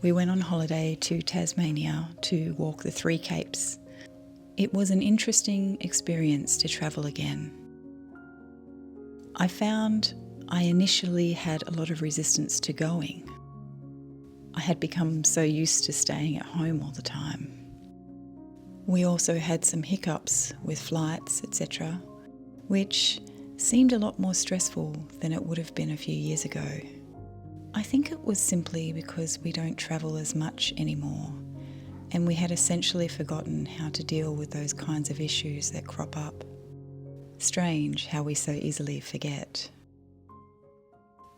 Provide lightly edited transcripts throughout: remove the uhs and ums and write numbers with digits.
We went on holiday to Tasmania to walk the 3 Capes. It was an interesting experience to travel again. I found I initially had a lot of resistance to going. I had become so used to staying at home all the time. We also had some hiccups with flights, etc., which seemed a lot more stressful than it would have been a few years ago. I think it was simply because we don't travel as much anymore, and we had essentially forgotten how to deal with those kinds of issues that crop up. Strange how we so easily forget.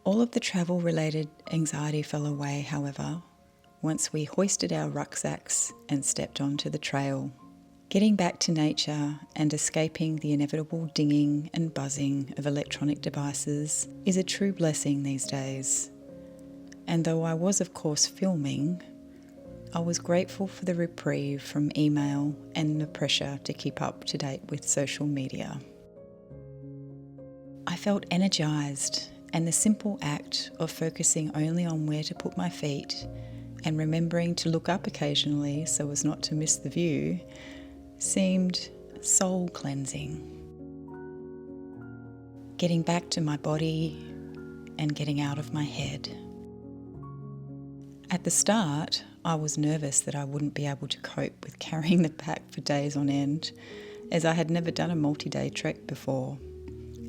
All of the travel-related anxiety fell away, however, once we hoisted our rucksacks and stepped onto the trail. Getting back to nature and escaping the inevitable dinging and buzzing of electronic devices is a true blessing these days. And though I was of course filming, I was grateful for the reprieve from email and the pressure to keep up to date with social media. I felt energised, and the simple act of focusing only on where to put my feet and remembering to look up occasionally so as not to miss the view seemed soul cleansing. Getting back to my body and getting out of my head. At the start, I was nervous that I wouldn't be able to cope with carrying the pack for days on end, as I had never done a multi-day trek before.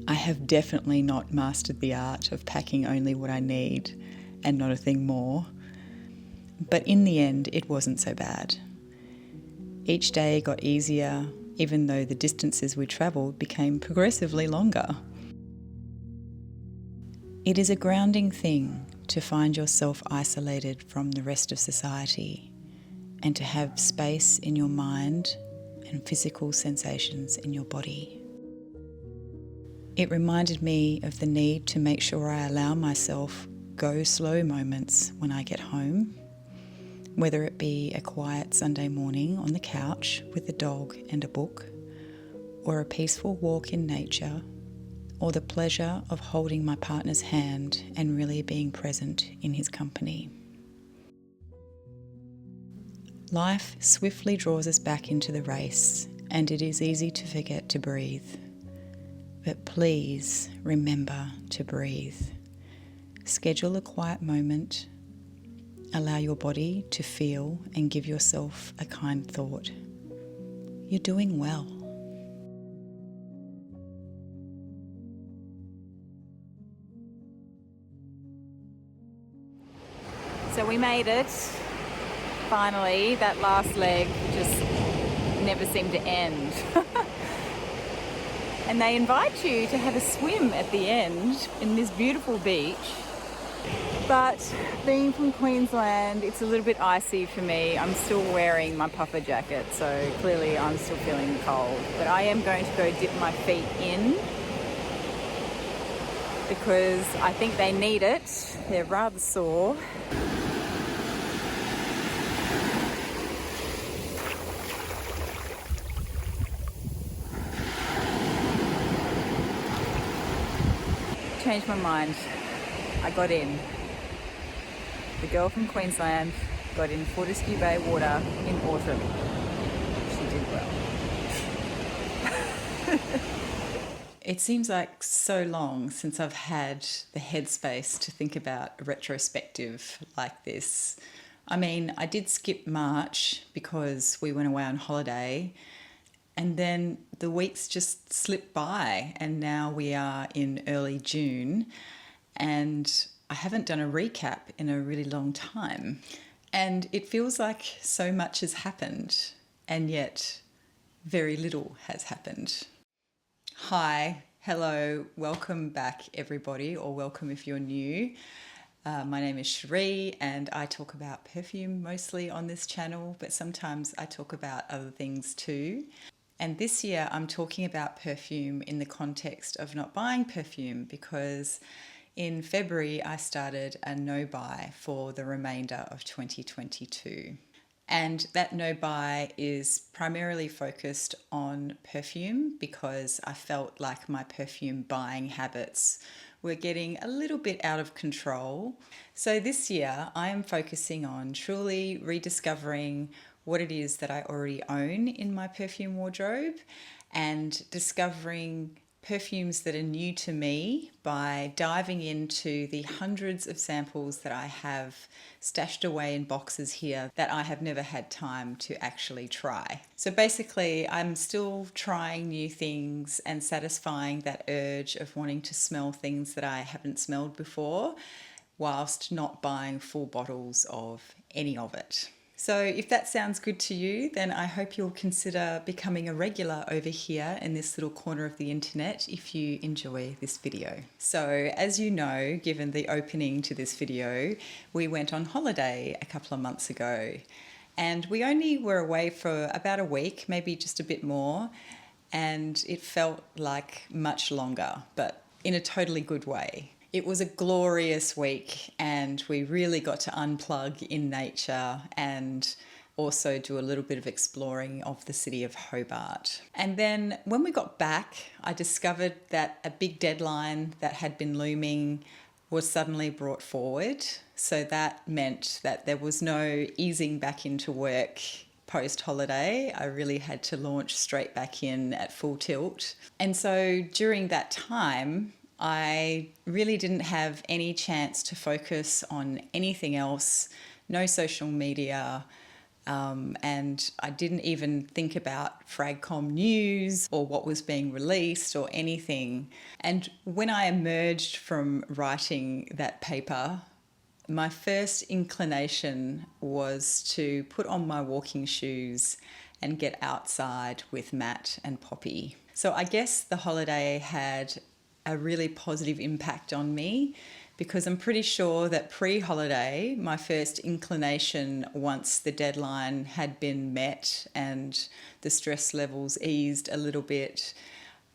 I have definitely not mastered the art of packing only what I need and not a thing more. But in the end, it wasn't so bad. Each day got easier, even though the distances we travelled became progressively longer. It is a grounding thing to find yourself isolated from the rest of society and to have space in your mind and physical sensations in your body. It reminded me of the need to make sure I allow myself go slow moments when I get home, whether it be a quiet Sunday morning on the couch with a dog and a book, or a peaceful walk in nature, or the pleasure of holding my partner's hand and really being present in his company. Life swiftly draws us back into the race, and it is easy to forget to breathe. But please remember to breathe. Schedule a quiet moment. Allow your body to feel and give yourself a kind thought. You're doing well. So we made it. Finally, that last leg just never seemed to end. And they invite you to have a swim at the end in this beautiful beach. But being from Queensland, it's a little bit icy for me. I'm still wearing my puffer jacket, so clearly I'm still feeling cold. But I am going to go dip my feet in because I think they need it. They're rather sore. Changed my mind. I got in. The girl from Queensland got in Fortescue Bay water in autumn. She did well. It seems like so long since I've had the headspace to think about a retrospective like this. I mean, I did skip March because we went away on holiday, and then the weeks just slipped by, and now we are in early June, and I haven't done a recap in a really long time. And it feels like so much has happened, and yet very little has happened. Hi, hello, welcome back everybody, or welcome if you're new. My name is Cherie, and I talk about perfume mostly on this channel, but sometimes I talk about other things too. And this year I'm talking about perfume in the context of not buying perfume, because in February I started a no-buy for the remainder of 2022. And that no buy is primarily focused on perfume because I felt like my perfume buying habits were getting a little bit out of control. So this year I am focusing on truly rediscovering what it is that I already own in my perfume wardrobe and discovering perfumes that are new to me by diving into the hundreds of samples that I have stashed away in boxes here that I have never had time to actually try. So basically, I'm still trying new things and satisfying that urge of wanting to smell things that I haven't smelled before, whilst not buying full bottles of any of it. So if that sounds good to you, then I hope you'll consider becoming a regular over here in this little corner of the internet if you enjoy this video. So as you know, given the opening to this video, we went on holiday a couple of months ago and we only were away for about a week, maybe just a bit more, and it felt like much longer, but in a totally good way. It was a glorious week and we really got to unplug in nature and also do a little bit of exploring of the city of Hobart. And then when we got back, I discovered that a big deadline that had been looming was suddenly brought forward. So that meant that there was no easing back into work post-holiday. I really had to launch straight back in at full tilt. And so during that time, I really didn't have any chance to focus on anything else, no social media, and I didn't even think about FragCom news or what was being released or anything. And when I emerged from writing that paper, my first inclination was to put on my walking shoes and get outside with Matt and Poppy. So I guess the holiday had a really positive impact on me because I'm pretty sure that pre-holiday, my first inclination once the deadline had been met and the stress levels eased a little bit,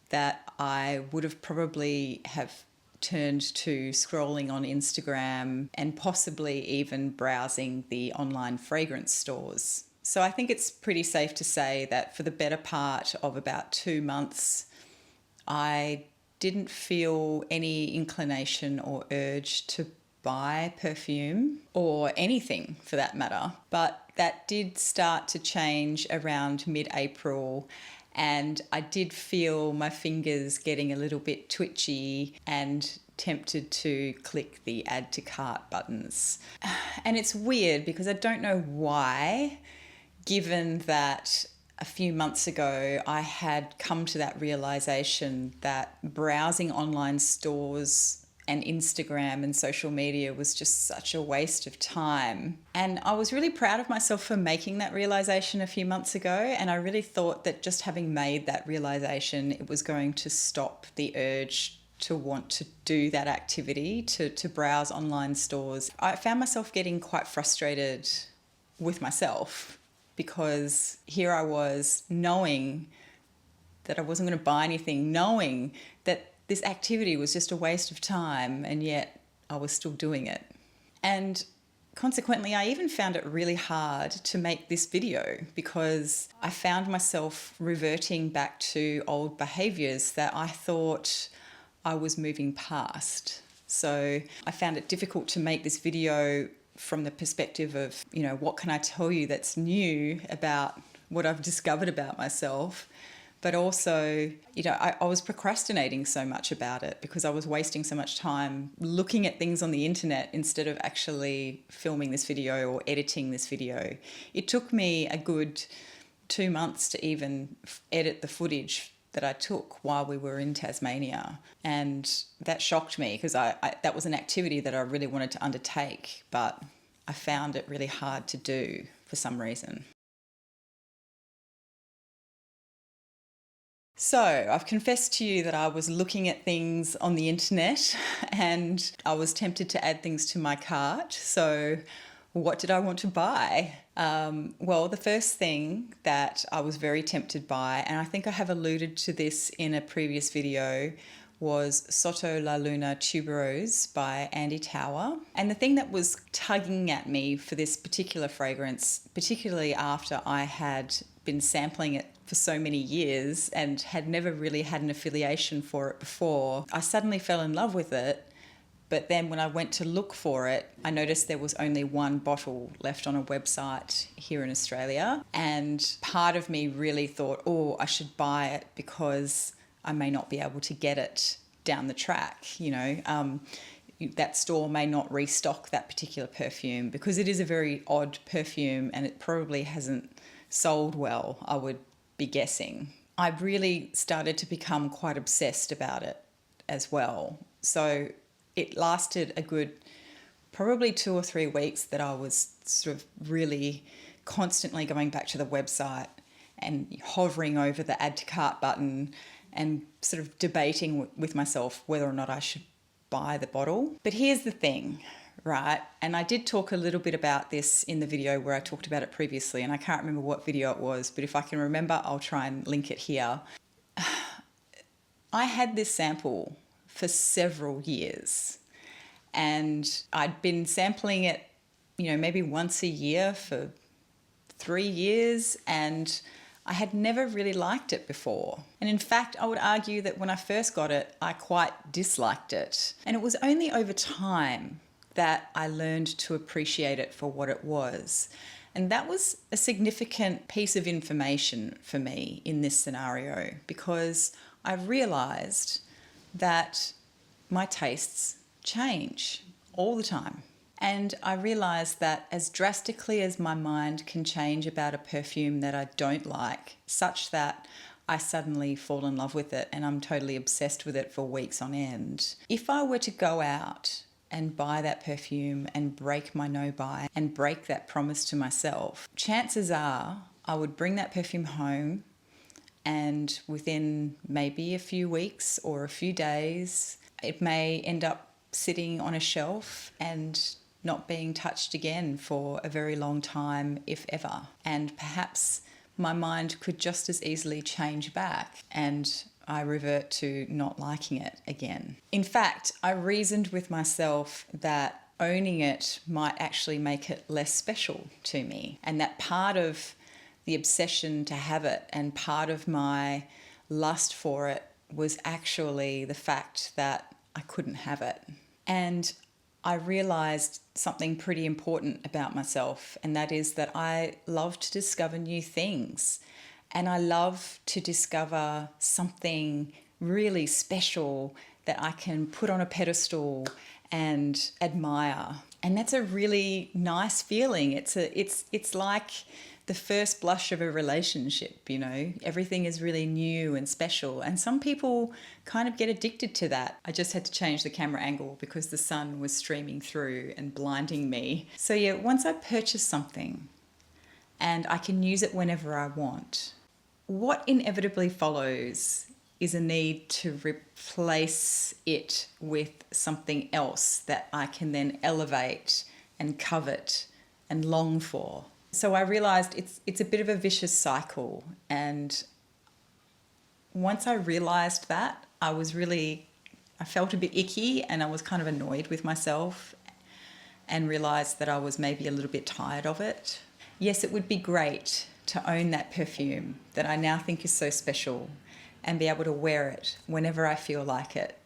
that I would have probably have turned to scrolling on Instagram and possibly even browsing the online fragrance stores. So I think it's pretty safe to say that for the better part of about 2 months, I didn't feel any inclination or urge to buy perfume or anything for that matter. But that did start to change around mid-April and I did feel my fingers getting a little bit twitchy and tempted to click the add to cart buttons. And it's weird because I don't know why, given that a few months ago, I had come to that realization that browsing online stores and Instagram and social media was just such a waste of time. And I was really proud of myself for making that realization a few months ago. And I really thought that just having made that realization, it was going to stop the urge to want to do that activity, to browse online stores. I found myself getting quite frustrated with myself, because here I was knowing that I wasn't going to buy anything, knowing that this activity was just a waste of time, and yet I was still doing it. And consequently, I even found it really hard to make this video because I found myself reverting back to old behaviours that I thought I was moving past. So I found it difficult to make this video from the perspective of, what can I tell you that's new about what I've discovered about myself? But also, I was procrastinating so much about it because I was wasting so much time looking at things on the internet instead of actually filming this video or editing this video. It took me a good 2 months to even edit the footage that I took while we were in Tasmania. And that shocked me because that was an activity that I really wanted to undertake, but I found it really hard to do for some reason. So I've confessed to you that I was looking at things on the internet and I was tempted to add things to my cart. So what did I want to buy? Well, the first thing that I was very tempted by, and I think I have alluded to this in a previous video, was Sotto La Luna Tuberose by Andy Tower. And the thing that was tugging at me for this particular fragrance, particularly after I had been sampling it for so many years and had never really had an affiliation for it before, I suddenly fell in love with it. But then when I went to look for it, I noticed there was only one bottle left on a website here in Australia. And part of me really thought, oh, I should buy it because I may not be able to get it down the track. That store may not restock that particular perfume because it is a very odd perfume and it probably hasn't sold well, I would be guessing. I really started to become quite obsessed about it as well. So it lasted a good probably 2 or 3 weeks that I was sort of really constantly going back to the website and hovering over the add to cart button and sort of debating with myself whether or not I should buy the bottle. But here's the thing, right? And I did talk a little bit about this in the video where I talked about it previously, and I can't remember what video it was, but if I can remember, I'll try and link it here. I had this sample for several years and I'd been sampling it, maybe once a year for 3 years, and I had never really liked it before. And in fact, I would argue that when I first got it, I quite disliked it. And it was only over time that I learned to appreciate it for what it was. And that was a significant piece of information for me in this scenario, because I realized that my tastes change all the time. And I realised that as drastically as my mind can change about a perfume that I don't like, such that I suddenly fall in love with it and I'm totally obsessed with it for weeks on end. If I were to go out and buy that perfume and break my no-buy and break that promise to myself, chances are I would bring that perfume home and within maybe a few weeks or a few days, it may end up sitting on a shelf and not being touched again for a very long time, if ever. And perhaps my mind could just as easily change back and I revert to not liking it again. In fact, I reasoned with myself that owning it might actually make it less special to me, and that part of the obsession to have it and part of my lust for it was actually the fact that I couldn't have it. And I realised something pretty important about myself, and that is that I love to discover new things, and I love to discover something really special that I can put on a pedestal and admire. And that's a really nice feeling. It's like the first blush of a relationship, everything is really new and special. And some people kind of get addicted to that. I just had to change the camera angle because the sun was streaming through and blinding me. So yeah, once I purchase something and I can use it whenever I want, what inevitably follows is a need to replace it with something else that I can then elevate and covet and long for. So I realised it's a bit of a vicious cycle, and once I realised that, I felt a bit icky and I was kind of annoyed with myself and realised that I was maybe a little bit tired of it. Yes, it would be great to own that perfume that I now think is so special and be able to wear it whenever I feel like it.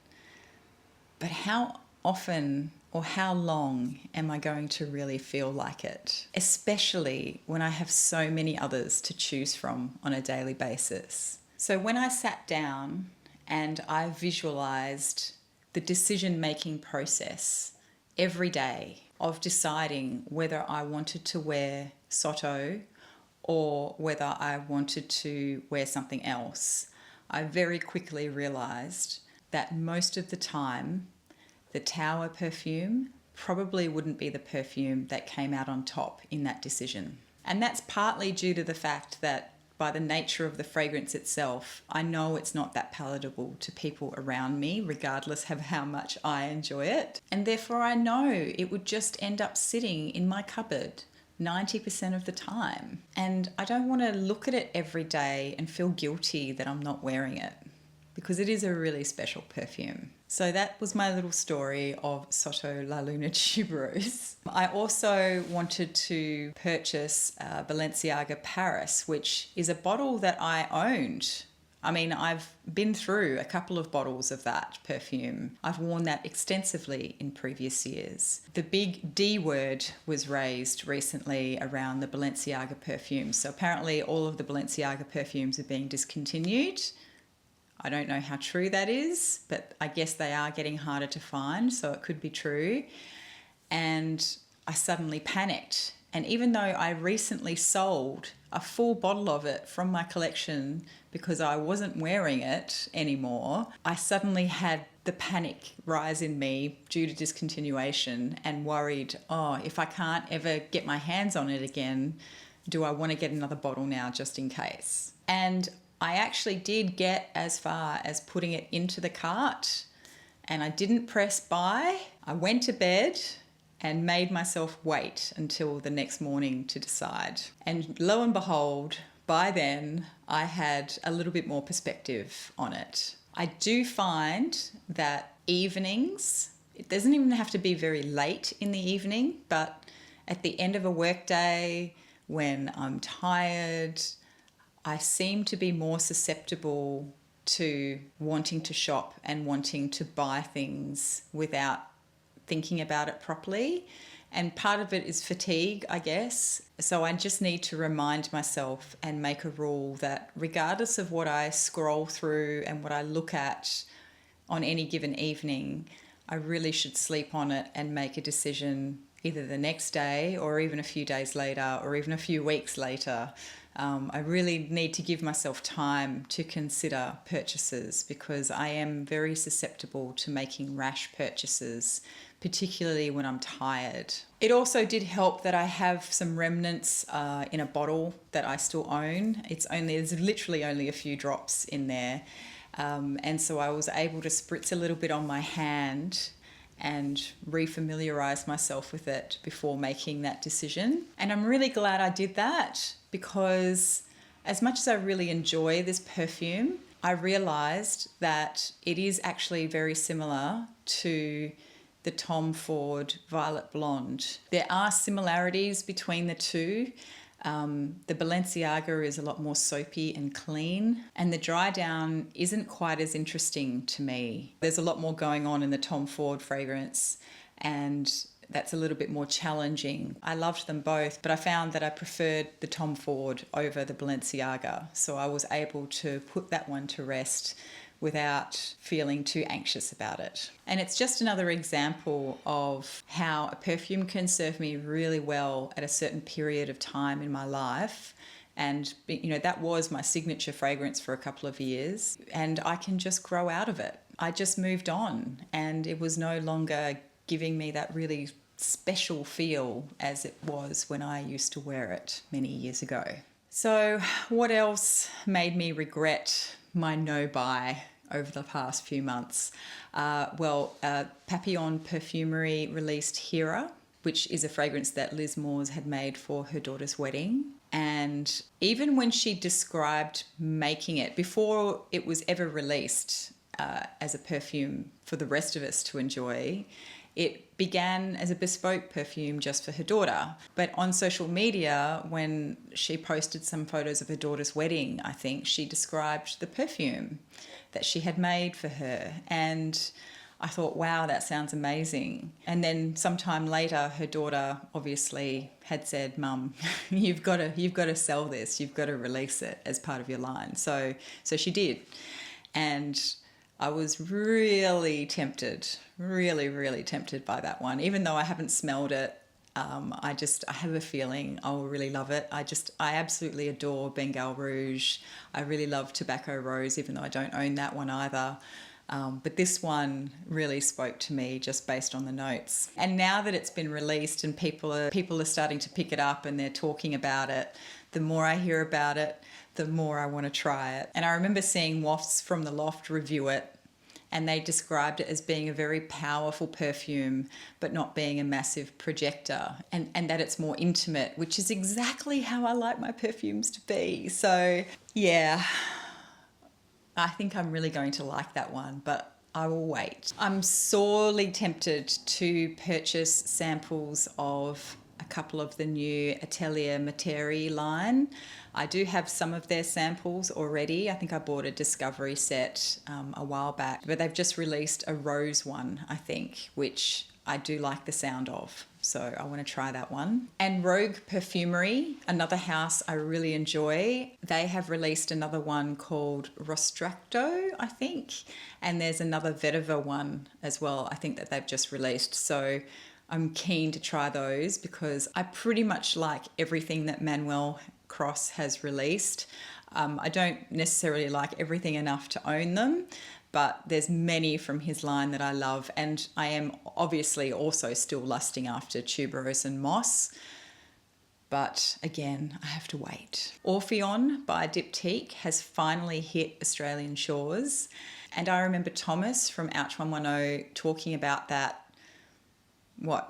But how often or how long am I going to really feel like it? Especially when I have so many others to choose from on a daily basis. So when I sat down and I visualized the decision-making process every day of deciding whether I wanted to wear Sotto or whether I wanted to wear something else, I very quickly realized that most of the time, the Tower perfume probably wouldn't be the perfume that came out on top in that decision. And that's partly due to the fact that by the nature of the fragrance itself, I know it's not that palatable to people around me, regardless of how much I enjoy it. And therefore I know it would just end up sitting in my cupboard 90% of the time. And I don't want to look at it every day and feel guilty that I'm not wearing it. because it is a really special perfume. So that was my little story of Sotto La Luna Tuberose. I also wanted to purchase Balenciaga Paris, which is a bottle that I owned. I mean, I've been through a couple of bottles of that perfume. I've worn that extensively in previous years. The big D word was raised recently around the Balenciaga perfumes. So apparently all of the Balenciaga perfumes are being discontinued. I don't know how true that is, but I guess they are getting harder to find, so it could be true. And I suddenly panicked. And even though I recently sold a full bottle of it from my collection because I wasn't wearing it anymore, I suddenly had the panic rise in me due to discontinuation and worried, oh, if I can't ever get my hands on it again, do I want to get another bottle now just in case? And I actually did get as far as putting it into the cart, and I didn't press buy. I went to bed and made myself wait until the next morning to decide. And lo and behold, by then I had a little bit more perspective on it. I do find that evenings, it doesn't even have to be very late in the evening, but at the end of a workday, when I'm tired, I seem to be more susceptible to wanting to shop and wanting to buy things without thinking about it properly. And part of it is fatigue, I guess. So I just need to remind myself and make a rule that regardless of what I scroll through and what I look at on any given evening, I really should sleep on it and make a decision either the next day or even a few days later or even a few weeks later. I really need to give myself time to consider purchases because I am very susceptible to making rash purchases, particularly when I'm tired. It also did help that I have some remnants in a bottle that I still own. There's literally only a few drops in there. And so I was able to spritz a little bit on my hand and refamiliarize myself with it before making that decision. And I'm really glad I did that because as much as I really enjoy this perfume, I realized that it is actually very similar to the Tom Ford Violet Blonde. There are similarities between the two. The Balenciaga is a lot more soapy and clean, and the dry down isn't quite as interesting to me. There's a lot more going on in the Tom Ford fragrance, and that's a little bit more challenging. I loved them both, but I found that I preferred the Tom Ford over the Balenciaga, so I was able to put that one to rest without feeling too anxious about it. And it's just another example of how a perfume can serve me really well at a certain period of time in my life. And, you know, that was my signature fragrance for a couple of years, and I can just grow out of it. I just moved on, and it was no longer giving me that really special feel as it was when I used to wear it many years ago. So what else made me regret my no-buy over the past few months? Papillon Perfumery released Hera, which is a fragrance that Liz Moores had made for her daughter's wedding. And even when she described making it, before it was ever released as a perfume for the rest of us to enjoy, it began as a bespoke perfume just for her daughter. But on social media, when she posted some photos of her daughter's wedding, I think she described the perfume that she had made for her. And I thought, wow, that sounds amazing. And then sometime later, her daughter obviously had said, Mum, you've got to sell this. You've got to release it as part of your line. So she did. And I was really tempted by that one, even though I haven't smelled it. I have a feeling I will really love it. I absolutely adore Bengal Rouge. I really love Tobacco Rose, even though I don't own that one either. But this one really spoke to me just based on the notes. And now that it's been released and people are starting to pick it up and they're talking about it, the more I hear about it, the more I want to try it. And I remember seeing Wafts from the Loft review it, and they described it as being a very powerful perfume, but not being a massive projector, and that it's more intimate, which is exactly how I like my perfumes to be. So yeah, I think I'm really going to like that one, but I will wait. I'm sorely tempted to purchase samples of a couple of the new Atelier Materi line. I do have some of their samples already. I think I bought a Discovery set a while back, but they've just released a rose one, I think, which I do like the sound of. So I want to try that one. And Rogue Perfumery, another house I really enjoy. They have released another one called Rostracto, I think. And there's another vetiver one as well, I think, that they've just released. So I'm keen to try those because I pretty much like everything that Manuel Cross has released. I don't necessarily like everything enough to own them, but there's many from his line that I love, and I am obviously also still lusting after tuberose and moss, but again, I have to wait. Orpheon by Diptyque has finally hit Australian shores, and I remember Thomas from Ouch 110 talking about that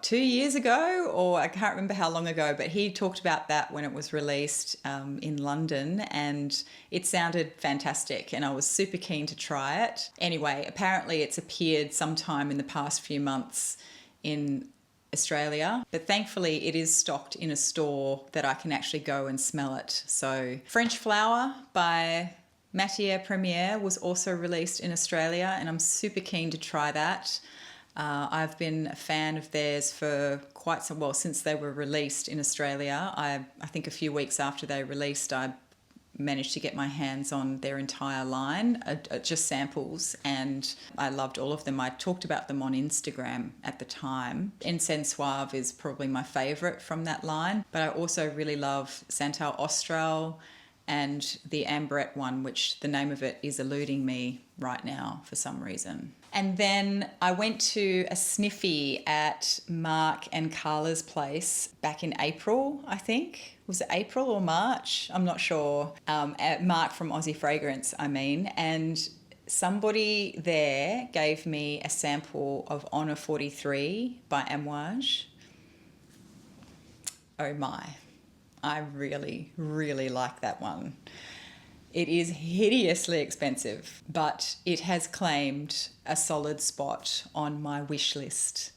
2 years ago, or I can't remember how long ago, but he talked about that when it was released in London, and it sounded fantastic and I was super keen to try it. Anyway, apparently it's appeared sometime in the past few months in Australia, but thankfully it is stocked in a store that I can actually go and smell it. So French Flower by Matière Première was also released in Australia, and I'm super keen to try that. I've been a fan of theirs for quite some, well, since they were released in Australia. I think a few weeks after they released, I managed to get my hands on their entire line, just samples, and I loved all of them. I talked about them on Instagram at the time. Incense Suave is probably my favourite from that line, but I also really love Santal Austral and the Ambrette one, which the name of it is eluding me right now for some reason. And then I went to a sniffy at Mark and Carla's place back in April, I think. Was it April or March? I'm not sure. At Mark from Aussie Fragrance, I mean. And somebody there gave me a sample of Honor 43 by Amouage. Oh my. I really, really like that one. It is hideously expensive, but it has claimed a solid spot on my wish list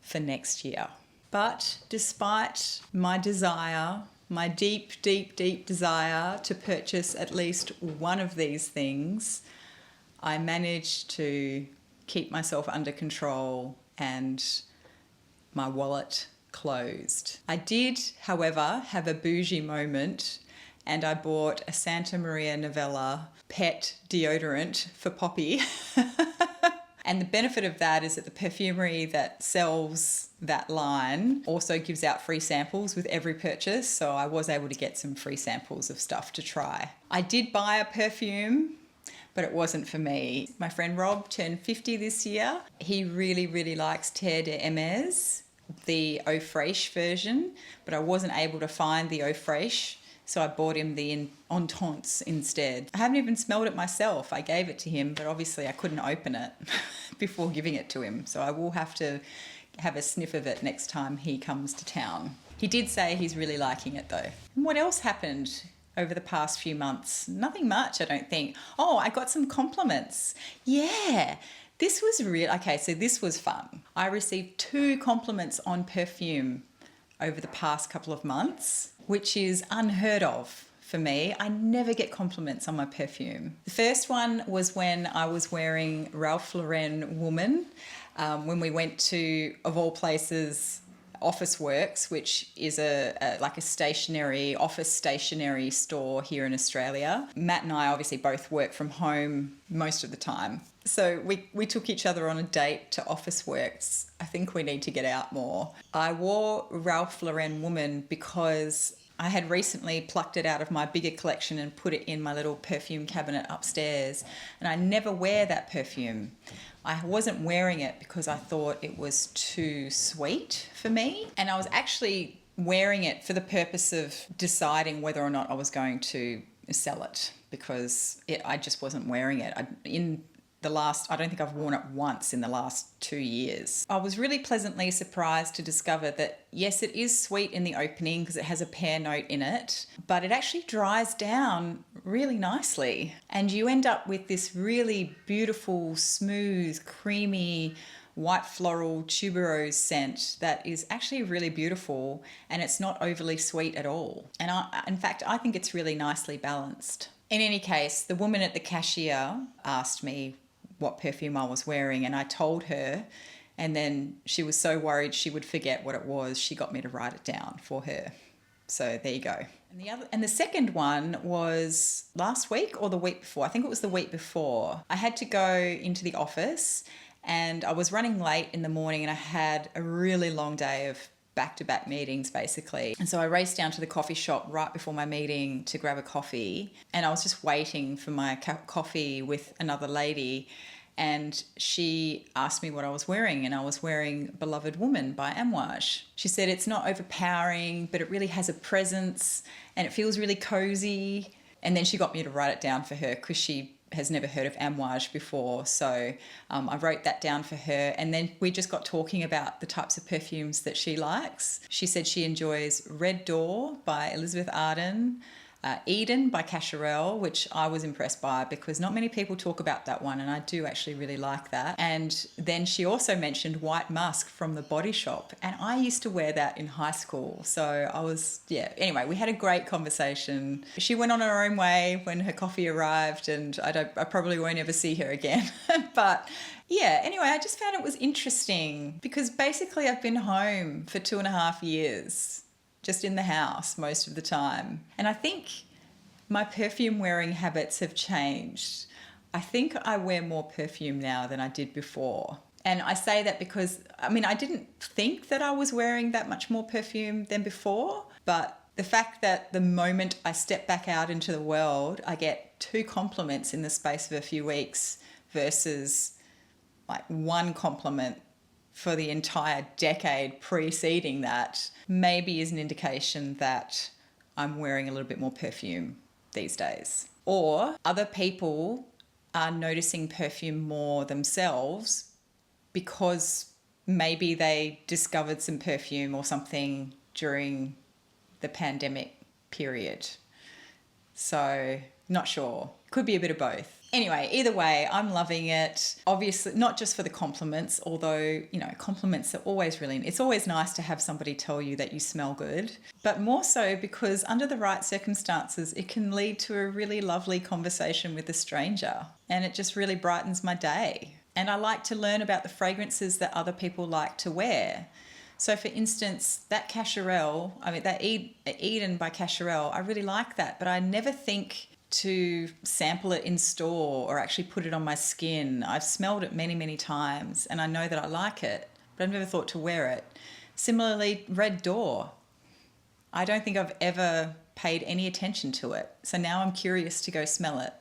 for next year. But despite my desire, my deep, deep, deep desire to purchase at least one of these things, I managed to keep myself under control and my wallet closed. I did, however, have a bougie moment, and I bought a Santa Maria Novella pet deodorant for Poppy. And the benefit of that is that the perfumery that sells that line also gives out free samples with every purchase, so I was able to get some free samples of stuff to try. I did buy a perfume, but it wasn't for me. My friend Rob turned 50 this year. He really, really likes Terre de Hermès, the Eau Fraiche version, but I wasn't able to find the Eau Fraiche, so I bought him the Entente instead. I haven't even smelled it myself. I gave it to him, but obviously I couldn't open it before giving it to him, so I will have to have a sniff of it next time he comes to town. He did say he's really liking it though. And what else happened over the past few months? Nothing much, I don't think. Oh, I got some compliments. Yeah. This was real. Okay, so this was fun. I received 2 compliments on perfume over the past couple of months, which is unheard of for me. I never get compliments on my perfume. The first one was when I was wearing Ralph Lauren Woman, when we went to, of all places, Office Works, which is a office stationery store here in Australia. Matt and I obviously both work from home most of the time. So we took each other on a date to Office Works. I think we need to get out more. I wore Ralph Lauren Woman because I had recently plucked it out of my bigger collection and put it in my little perfume cabinet upstairs. And I never wear that perfume. I wasn't wearing it because I thought it was too sweet for me. And I was actually wearing it for the purpose of deciding whether or not I was going to sell it, because I just wasn't wearing it. I don't think I've worn it once in the last 2 years. I was really pleasantly surprised to discover that, yes, it is sweet in the opening because it has a pear note in it, but it actually dries down really nicely. And you end up with this really beautiful, smooth, creamy, white floral tuberose scent that is actually really beautiful, and it's not overly sweet at all. And in fact, I think it's really nicely balanced. In any case, the woman at the cashier asked me what perfume I was wearing, and I told her, and then she was so worried she would forget what it was, she got me to write it down for her. So there you go. And the second one was last week or the week before. I think it was the week before. I had to go into the office and I was running late in the morning, and I had a really long day of back-to-back meetings basically. And so I raced down to the coffee shop right before my meeting to grab a coffee, and I was just waiting for my coffee with another lady, and she asked me what I was wearing, and I was wearing Beloved Woman by Amouage. She said it's not overpowering, but it really has a presence and it feels really cozy. And then she got me to write it down for her because she has never heard of Amouage before. So I wrote that down for her, and then we just got talking about the types of perfumes that she likes. She said she enjoys Red Door by Elizabeth Arden, Eden by Cacharel, which I was impressed by because not many people talk about that one, and I do actually really like that. And then she also mentioned White Musk from The Body Shop, and I used to wear that in high school. So anyway, we had a great conversation. She went on her own way when her coffee arrived, and I probably won't ever see her again. But yeah, anyway, I just found it was interesting because basically I've been home for 2.5 years, just in the house most of the time. And I think my perfume wearing habits have changed. I think I wear more perfume now than I did before. And I say that because, I didn't think that I was wearing that much more perfume than before, but the fact that the moment I step back out into the world, I get 2 compliments in the space of a few weeks versus like 1 compliment for the entire decade preceding that, maybe is an indication that I'm wearing a little bit more perfume these days. Or other people are noticing perfume more themselves because maybe they discovered some perfume or something during the pandemic period. So, not sure. Could be a bit of both. Anyway, either way, I'm loving it. Obviously, not just for the compliments, although, compliments are always it's always nice to have somebody tell you that you smell good, but more so because under the right circumstances, it can lead to a really lovely conversation with a stranger, and it just really brightens my day. And I like to learn about the fragrances that other people like to wear. So for instance, that Cacharel, that Eden by Cacharel, I really like that, but I never think to sample it in store or actually put it on my skin. I've smelled it many, many times and I know that I like it, but I've never thought to wear it. Similarly, Red Door. I don't think I've ever paid any attention to it. So now I'm curious to go smell it.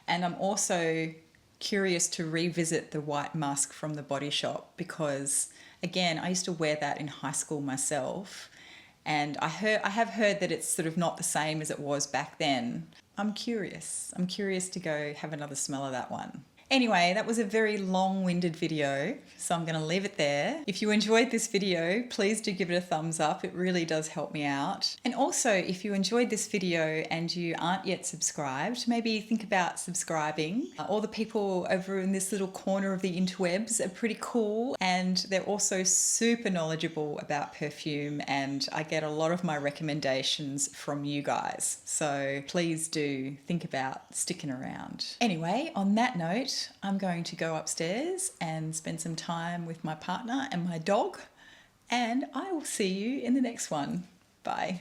And I'm also curious to revisit the White Musk from The Body Shop because, again, I used to wear that in high school myself. And I have heard that it's sort of not the same as it was back then. I'm curious. I'm curious to go have another smell of that one. Anyway, that was a very long-winded video, so I'm going to leave it there. If you enjoyed this video, please do give it a thumbs up. It really does help me out. And also, if you enjoyed this video and you aren't yet subscribed, maybe think about subscribing. All the people over in this little corner of the interwebs are pretty cool, and they're also super knowledgeable about perfume, and I get a lot of my recommendations from you guys. So please do think about sticking around. Anyway, on that note, I'm going to go upstairs and spend some time with my partner and my dog, and I will see you in the next one. Bye.